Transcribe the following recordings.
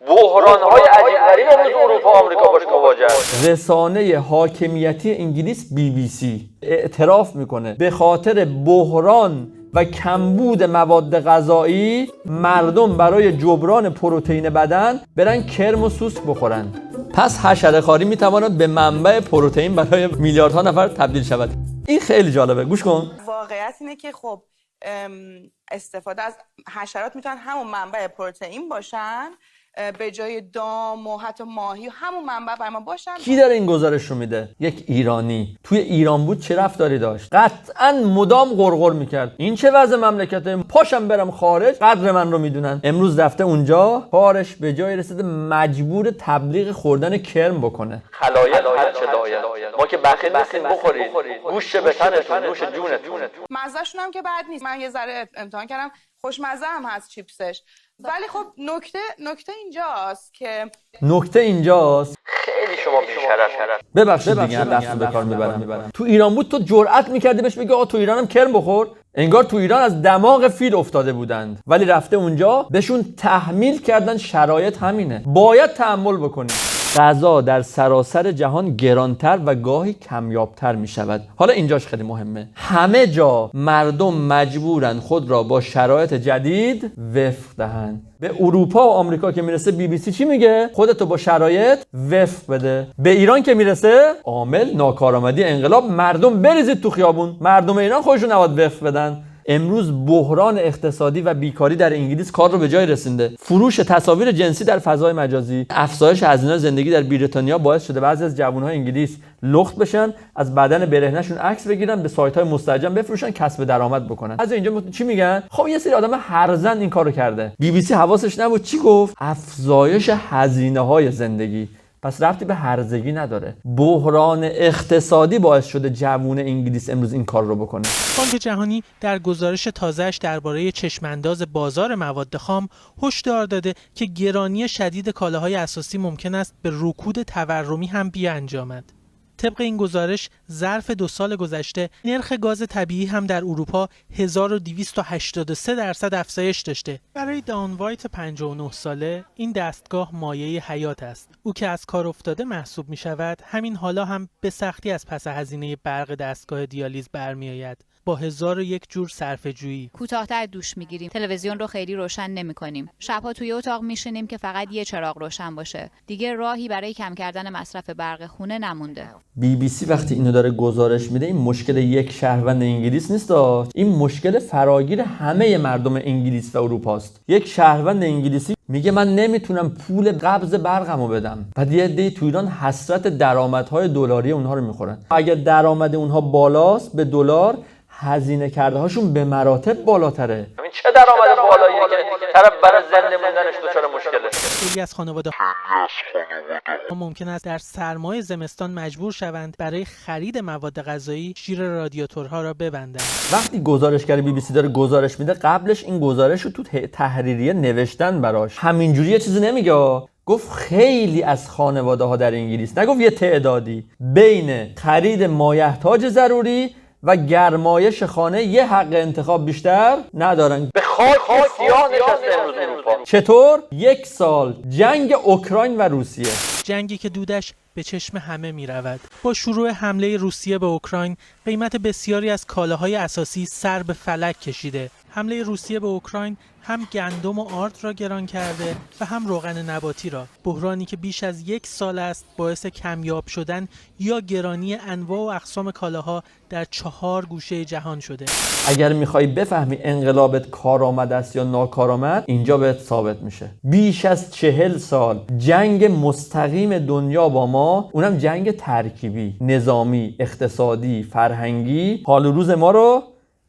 بحران‌های عجیب غریب امروز اروپا و آمریکا باش مواجهه. رسانه حاکمیتی انگلیس BBC اعتراف میکنه به خاطر بحران و کمبود مواد غذایی مردم برای جبران پروتئین بدن برن کرم و سوسک بخورن. پس حشره‌خواری میتواند به منبع پروتئین برای میلیاردها نفر تبدیل شود. این خیلی جالبه، گوش کن. واقعیت اینه که خب استفاده از حشرات میتونن همون منبع پروتئین باشن، به جای دام و حتی ماهی همون منبع برای ما باشن. کی داره این گزارش رو میده؟ یک ایرانی. توی ایران بود چه رفتاری داشت؟ قطعاً مدام غرغر میکرد این چه وضع مملکته، پاشم برم خارج قدر من رو میدونن. امروز رفته اونجا کارش به جای رسیده مجبور تبلیغ خوردن کرم بکنه. خلایق هر چه داید، ما که بخیل نیستیم بخورید، گوش به تنتون، نوش جونتون. مزه‌شون هم که بد نیست، من یه ذره امتحان کردم، خوشمزه هم هست چیپسش. ولی خب نکته اینجاست خیلی شما بی‌شرف. ببخشید دیگه دست به کار میبرم. تو ایران بود تو جرئت میکردی بهش بگی آقا تو ایرانم کرم بخور؟ انگار تو ایران از دماغ فیل افتاده بودند. ولی رفته اونجا بهشون تحمیل کردن شرایط همینه. باید تحمل بکنی. غذا در سراسر جهان گرانتر و گاهی کمیابتر می شود. حالا اینجاش خیلی مهمه. همه جا مردم مجبورن خود را با شرایط جدید وفق دهند. به اروپا و آمریکا که میرسه BBC چی میگه؟ خودتو با شرایط وفق بده. به ایران که میرسه عامل ناکارآمدی انقلاب، مردم بریزید تو خیابون. مردم ایران خودشون نباید وفق بدن. امروز بحران اقتصادی و بیکاری در انگلیس کار رو به جای رسونده. فروش تصاویر جنسی در فضای مجازی، افزایش هزینه زندگی در بریتانیا باعث شده بعضی از جوان‌های انگلیس لخت بشن، از بدن برهنه‌شون عکس بگیرن، به سایت‌های مستعجم بفروشن، کسب درآمد بکنن. از اینجا چی میگن؟ خب یه سری آدم هرزن این کارو کرده. BBC حواسش نبود چی گفت؟ افزایش هزینه‌های زندگی. پس ربطی به هرزگی نداره. بحران اقتصادی باعث شده جوون انگلیس امروز این کار رو بکنه. بانک جهانی در گزارش تازه‌اش درباره چشمانداز بازار مواد خام هشدار داده که گرانی شدید کالاهای اساسی ممکن است به رکود تورمی هم بیانجامد. طبق این گزارش ظرف 2 سال گذشته نرخ گاز طبیعی هم در اروپا 1283% افزایش داشته. برای دان وایت 59 ساله این دستگاه مایه حیات است. او که از کار افتاده محسوب می شود، همین حالا هم به سختی از پس هزینه برق دستگاه دیالیز برمیآید. با 1001 جور صرفه‌جویی. کوتاه‌تر دوش میگیریم، تلویزیون رو خیلی روشن نمی‌کنیم. شب‌ها توی اتاق میشینیم که فقط یه چراغ روشن باشه. دیگه راهی برای کم کردن مصرف برق خونه نمونده. BBC وقتی اینو داره گزارش میده، این مشکل یک شهروند انگلیس نیست، این مشکل فراگیر همه مردم انگلیس و اروپاست. یک شهروند انگلیسی میگه من نمیتونم پول قبض برقمو بدم. بعد یه عده تو ایران حسرت درآمدهای دلاری اونها رو میخورن. اگر درآمد اونها بالاست به دلار، هزینه کرده هاشون به مراتب بالاتره. همین چه درآمد بالاییه که طرف برای زنده موندنش دچار مشکله. خیلی از خانواده ممکن است در سرمای زمستان مجبور شوند برای خرید مواد غذایی شیر رادیاتورها را ببندند. وقتی گزارشگر BBC داره گزارش میده، قبلش این گزارش رو تو تحریریه نوشتن براش. همینجوری یه چیزی نمیگه. گفت خیلی از خانواده ها در انگلیس، نگفت یه تعدادی، بین خرید مایحتاج ضروری و گرمایش خانه یه حق انتخاب بیشتر ندارن. به خاک سیاه نشسته امروز اروپا. چطور؟ 1 سال جنگ اوکراین و روسیه، جنگی که دودش به چشم همه می رود. با شروع حمله روسیه به اوکراین، قیمت بسیاری از کالاهای اساسی سر به فلک کشیده. حمله روسیه به اوکراین هم گندم و آرد را گران کرده و هم روغن نباتی را. بحرانی که بیش از 1 سال است باعث کمیاب شدن یا گرانی انواع و اقسام کالاها در 4 گوشه جهان شده. اگر میخوای بفهمی انقلابت کارآمد است یا ناکارآمد، اینجا بهت ثابت میشه. بیش از 40 سال جنگ مستقیم دنیا با ما، اونم جنگ ترکیبی، نظامی، اقتصادی، فرهنگی. حال و روز ما رو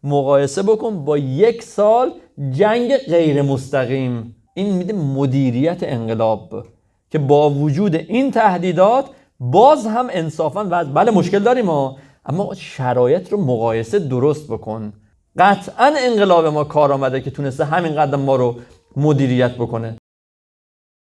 مقایسه بکن با 1 سال جنگ غیر مستقیم. این میده مدیریت انقلاب که با وجود این تهدیدات باز هم انصافاً بله مشکل داریم اما شرایط رو مقایسه درست بکن. قطعاً انقلاب ما کار آمده که تونسته همین قدم ما رو مدیریت بکنه.